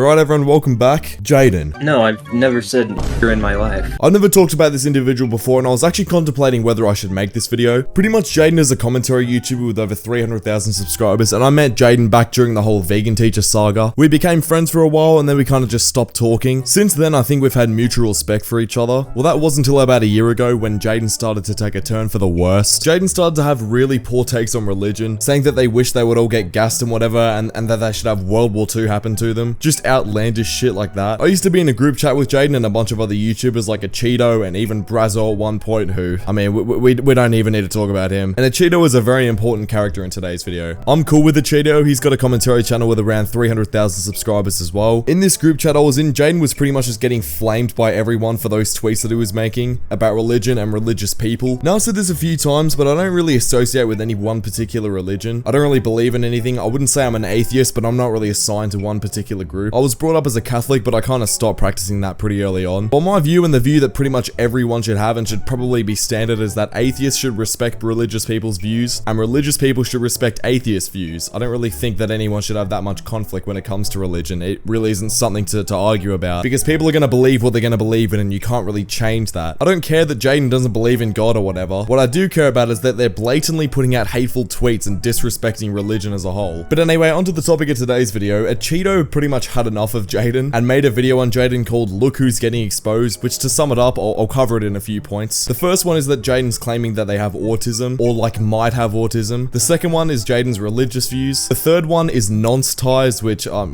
Alright everyone, welcome back. Jadyn. No, I've never said you're in my life. I've never talked about this individual before and I was actually contemplating whether I should make this video. Pretty much Jadyn is a commentary YouTuber with over 300,000 subscribers and I met Jadyn back during the whole vegan teacher saga. We became friends for a while and then we kind of just stopped talking. Since then I think we've had mutual respect for each other. Well, that wasn't until about a year ago when Jadyn started to take a turn for the worst. Jadyn started to have really poor takes on religion, saying that they wish they would all get gassed and whatever and that they should have World War II happen to them. Just outlandish shit like that. I used to be in a group chat with Jadyn and a bunch of other YouTubers like a Cheeto and even Brazo at one point who, I mean, we don't even need to talk about him. And a Cheeto is a very important character in today's video. I'm cool with the Cheeto. He's got a commentary channel with around 300,000 subscribers as well. In this group chat I was in, Jadyn was pretty much just getting flamed by everyone for those tweets that he was making about religion and religious people. Now I've said this a few times, but I don't really associate with any one particular religion. I don't really believe in anything. I wouldn't say I'm an atheist, but I'm not really assigned to one particular group. I was brought up as a Catholic, but I kind of stopped practicing that pretty early on. But my view and the view that pretty much everyone should have and should probably be standard is that atheists should respect religious people's views and religious people should respect atheist views. I don't really think that anyone should have that much conflict when it comes to religion. It really isn't something to argue about because people are going to believe what they're going to believe in and you can't really change that. I don't care that Jadyn doesn't believe in God or whatever. What I do care about is that they're blatantly putting out hateful tweets and disrespecting religion as a whole. But anyway, onto the topic of today's video. A Cheeto pretty much had enough of Jadyn and made a video on Jadyn called Look Who's Getting Exposed, which to sum it up, I'll cover it in a few points. The first one is that Jadyn's claiming that they have autism or like might have autism. The second one is Jadyn's religious views. The third one is nonce ties, which I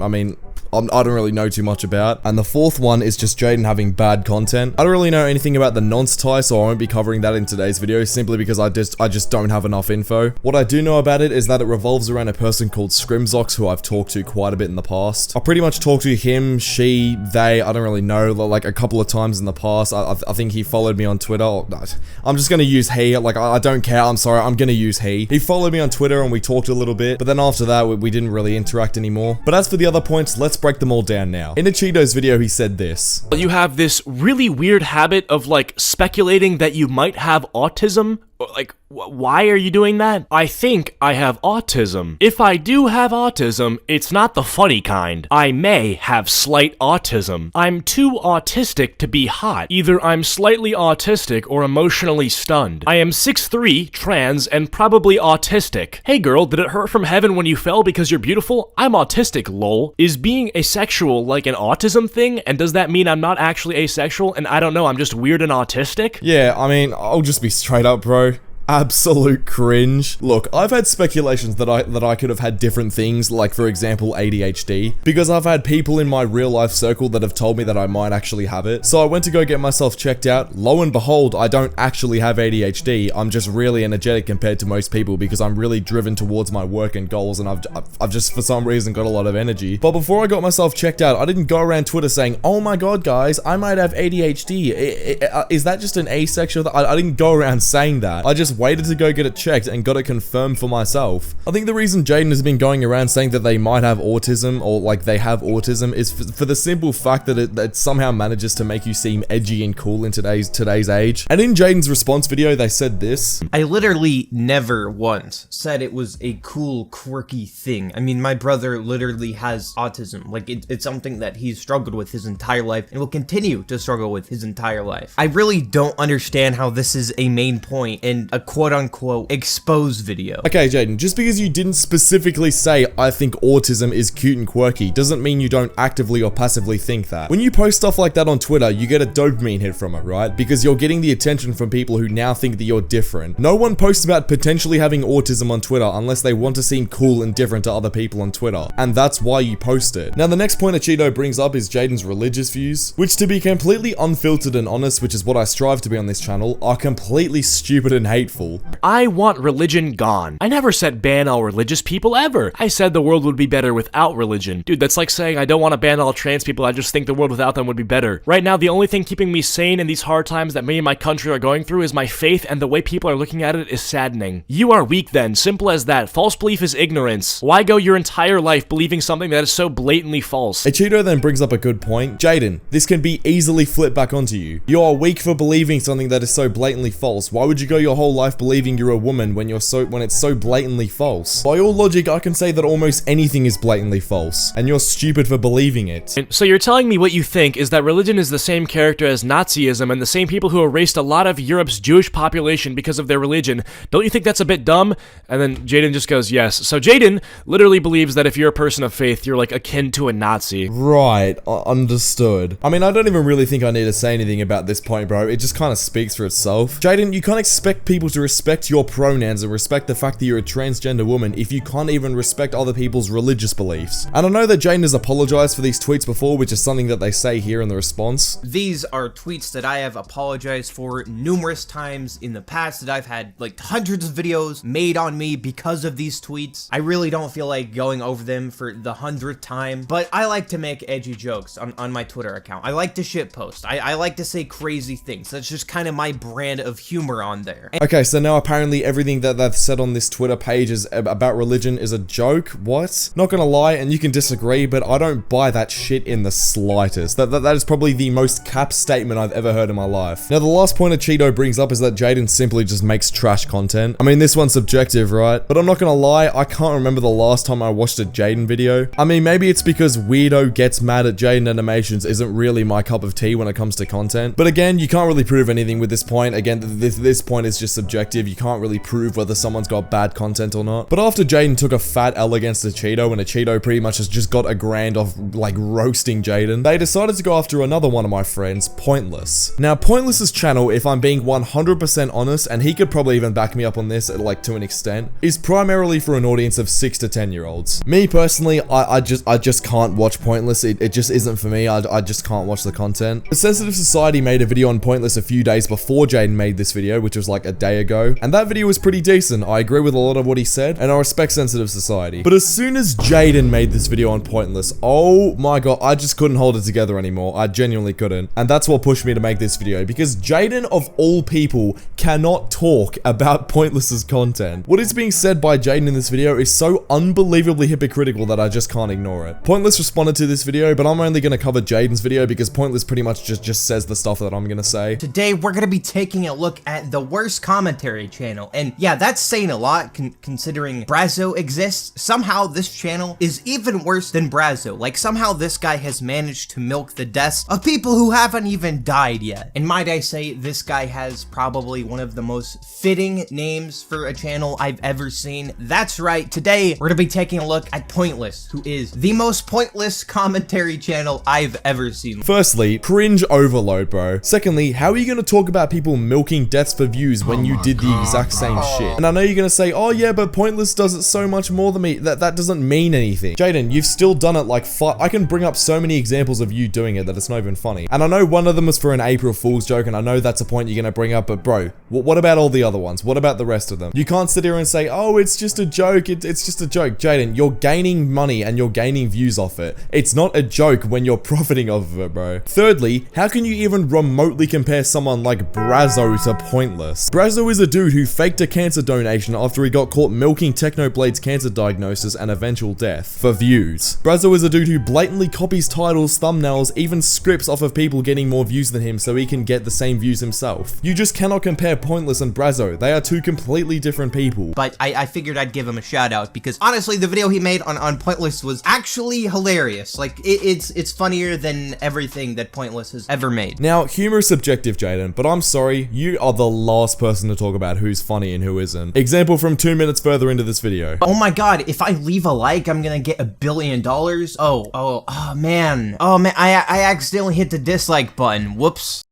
don't really know too much about. And the fourth one is just Jadyn having bad content. I don't really know anything about the nonce tie, so I won't be covering that in today's video simply because I just don't have enough info. What I do know about it is that it revolves around a person called Scrimzox who I've talked to quite a bit in the past. I pretty much talked to him, she, they, I don't really know, like a couple of times in the past. I think he followed me on Twitter. I'm just gonna use he, like I don't care, I'm sorry, I'm gonna use he. He followed me on Twitter and we talked a little bit, but then after that we didn't really interact anymore. But as for the other points, let's break them all down now. In a Cheeto's video, he said this. You have this really weird habit of like speculating that you might have autism. Like, why are you doing that? I think I have autism. If I do have autism, it's not the funny kind. I may have slight autism. I'm too autistic to be hot. Either I'm slightly autistic or emotionally stunned. I am 6'3", trans, and probably autistic. Hey girl, did it hurt from heaven when you fell because you're beautiful? I'm autistic, lol. Is being asexual like an autism thing? And does that mean I'm not actually asexual and I don't know, I'm just weird and autistic? Yeah, I mean, I'll just be straight up, bro. Absolute cringe. Look, I've had speculations that I could have had different things, like for example ADHD, because I've had people in my real life circle that have told me that I might actually have it. So I went to go get myself checked out. Lo and behold, I don't actually have ADHD. I'm just really energetic compared to most people because I'm really driven towards my work and goals and I've just for some reason got a lot of energy. But before I got myself checked out, I didn't go around Twitter saying, oh my god guys, I might have ADHD. Is that just an asexual? I didn't go around saying that. I just waited to go get it checked and got it confirmed for myself. I think the reason Jadyn has been going around saying that they might have autism or like they have autism is for the simple fact that it somehow manages to make you seem edgy and cool in today's age. And in Jadyn's response video, they said this. I literally never once said it was a cool, quirky thing. I mean, my brother literally has autism. Like, it's something that he's struggled with his entire life and will continue to struggle with his entire life. I really don't understand how this is a main point in a quote-unquote expose video. Okay, Jadyn, just because you didn't specifically say, I think autism is cute and quirky, doesn't mean you don't actively or passively think that. When you post stuff like that on Twitter, you get a dopamine hit from it, right? Because you're getting the attention from people who now think that you're different. No one posts about potentially having autism on Twitter unless they want to seem cool and different to other people on Twitter. And that's why you post it. Now, the next point that Cheeto brings up is Jadyn's religious views, which to be completely unfiltered and honest, which is what I strive to be on this channel, are completely stupid and hateful. I want religion gone. I never said ban all religious people ever. I said the world would be better without religion. Dude, that's like saying I don't want to ban all trans people, I just think the world without them would be better. Right now, the only thing keeping me sane in these hard times that me and my country are going through is my faith, and the way people are looking at it is saddening. You are weak then, simple as that. False belief is ignorance. Why go your entire life believing something that is so blatantly false? Cheeto then brings up a good point. Jadyn, this can be easily flipped back onto you. You are weak for believing something that is so blatantly false. Why would you go your whole life life believing you're a woman when it's so blatantly false? By all logic, I can say that almost anything is blatantly false, and you're stupid for believing it. And so you're telling me what you think is that religion is the same character as Nazism and the same people who erased a lot of Europe's Jewish population because of their religion. Don't you think that's a bit dumb? And then Jadyn just goes, yes. So Jadyn literally believes that if you're a person of faith, you're like akin to a Nazi. Right, understood. I mean, I don't even really think I need to say anything about this point, bro. It just kind of speaks for itself. Jadyn, you can't expect people to respect your pronouns and respect the fact that you're a transgender woman if you can't even respect other people's religious beliefs. And I know that Jadyn has apologized for these tweets before, which is something that they say here in the response. These are tweets that I have apologized for numerous times in the past, that I've had like hundreds of videos made on me because of these tweets. I really don't feel like going over them for the 100th time, but I like to make edgy jokes on my Twitter account. I like to shitpost. I like to say crazy things. That's just kind of my brand of humor on there. Okay, so now apparently everything that they've said on this Twitter page is about religion is a joke? What? Not gonna lie, and you can disagree, but I don't buy that shit in the slightest. That is probably the most cap statement I've ever heard in my life. Now, the last point a Cheeto brings up is that Jadyn simply just makes trash content. I mean, this one's subjective, right? But I'm not gonna lie, I can't remember the last time I watched a Jadyn video. I mean, maybe it's because Weirdo Gets Mad at Jadyn Animations isn't really my cup of tea when it comes to content. But again, you can't really prove anything with this point. Again, this point is just subjective. You can't really prove whether someone's got bad content or not. But after Jadyn took a fat L against a Cheeto, and a Cheeto pretty much has just got a grand of like roasting Jadyn, they decided to go after another one of my friends, Pointless. Now, Pointless's channel, if I'm being 100% honest, and he could probably even back me up on this like to an extent, is primarily for an audience of 6 to 10 year olds. Me personally, I just can't watch Pointless. It just isn't for me. I just can't watch the content. The Sensitive Society made a video on Pointless a few days before Jadyn made this video, which was like a day ago, and that video was pretty decent. I agree with a lot of what he said, and I respect Sensitive Society. But as soon as Jadyn made this video on Pointless, oh my god, I just couldn't hold it together anymore. I genuinely couldn't. And that's what pushed me to make this video, because Jadyn, of all people, cannot talk about Pointless's content. What is being said by Jadyn in this video is so unbelievably hypocritical that I just can't ignore it. Pointless responded to this video, but I'm only going to cover Jadyn's video because Pointless pretty much just says the stuff that I'm going to say. Today, we're going to be taking a look at the worst commentary channel. And yeah, that's saying a lot considering Brazo exists. Somehow, this channel is even worse than Brazo. Like, somehow this guy has managed to milk the deaths of people who haven't even died yet. And might I say, this guy has probably one of the most fitting names for a channel I've ever seen. That's right, today we're gonna be taking a look at Pointless, who is the most pointless commentary channel I've ever seen. Firstly, cringe overload, bro. Secondly, how are you gonna talk about people milking deaths for views when you did the exact same shit? And I know you're gonna say, oh yeah, but Pointless does it so much more than me. That doesn't mean anything. Jadyn, you've still done it like I can bring up so many examples of you doing it that it's not even funny. And I know one of them was for an April Fool's joke, and I know that's a point you're gonna bring up, but bro, what about all the other ones? What about the rest of them? You can't sit here and say, oh, it's just a joke. It's just a joke. Jadyn, you're gaining money and you're gaining views off it. It's not a joke when you're profiting off of it, bro. Thirdly, how can you even remotely compare someone like Brazo to Pointless? Brazo is a dude who faked a cancer donation after he got caught milking Technoblade's cancer diagnosis and eventual death for views. Brazo is a dude who blatantly copies titles, thumbnails, even scripts off of people getting more views than him so he can get the same views himself. You just cannot compare Pointless and Brazo. They are two completely different people. But I figured I'd give him a shout out because honestly, the video he made on Pointless was actually hilarious. Like, it's funnier than everything that Pointless has ever made. Now, humor is subjective, Jadyn, but I'm sorry, you are the last person to talk about who's funny and who isn't. Example from 2 minutes further into this video. Oh my god, if I leave a like, I'm gonna get $1 billion? Oh man, I accidentally hit the dislike button, whoops.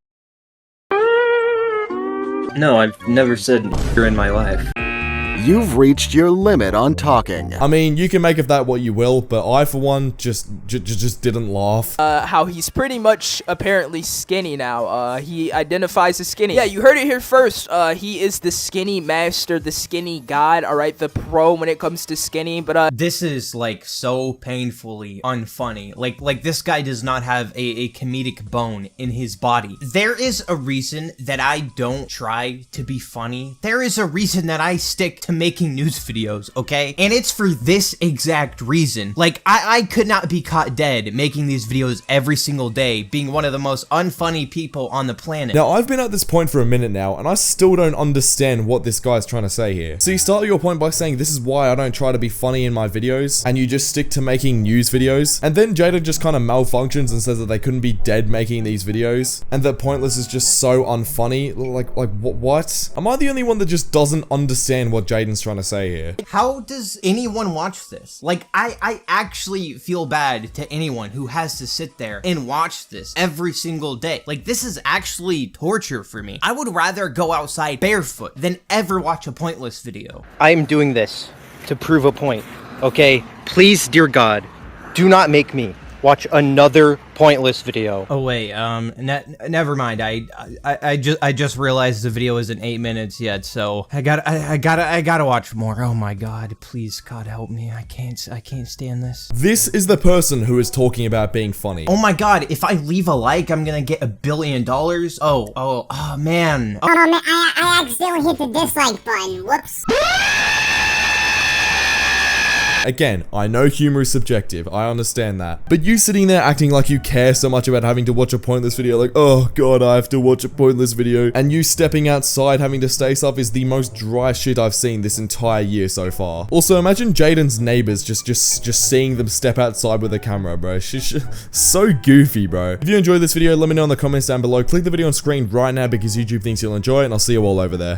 No, I've never said in my life. You've reached your limit on talking. I mean, you can make of that what you will, but I, for one, just didn't laugh. How he's pretty much apparently skinny now. He identifies as skinny. Yeah, you heard it here first. He is the skinny master, the skinny god, alright? The pro when it comes to skinny, but this is, like, so painfully unfunny. Like this guy does not have a comedic bone in his body. There is a reason that I don't try to be funny. There is a reason that I stick to to making news videos, okay? And it's for this exact reason. Like, I could not be caught dead making these videos every single day, being one of the most unfunny people on the planet. Now, I've been at this point for a minute now, and I still don't understand what this guy's trying to say here. So you start your point by saying this is why I don't try to be funny in my videos, and you just stick to making news videos, and then Jadyn just kind of malfunctions and says that they couldn't be dead making these videos, and that Pointless is just so unfunny. Like what? Am I the only one that just doesn't understand what Jadyn's trying to say here? How does anyone watch this? Like, I actually feel bad to anyone who has to sit there and watch this every single day. Like, this is actually torture for me. I would rather go outside barefoot than ever watch a Pointless video. I am doing this to prove a point, okay? Please, dear God, do not make me watch another Pointless video. Oh wait, never mind. I just realized the video isn't 8 minutes yet, so I gotta watch more. Oh my God, please, God help me. I can't stand this. This is the person who is talking about being funny. Oh my God, if I leave a like, I'm gonna get $1 billion. Oh man. Oh man, I accidentally hit the dislike button. Whoops. Again, I know humor is subjective, I understand that. But you sitting there acting like you care so much about having to watch a Pointless video, like, oh God, I have to watch a Pointless video, and you stepping outside having to stay stuff is the most dry shit I've seen this entire year so far. Also, imagine Jadyn's neighbors just seeing them step outside with a camera, bro. She's so goofy, bro. If you enjoyed this video, let me know in the comments down below. Click the video on screen right now because YouTube thinks you'll enjoy it, and I'll see you all over there.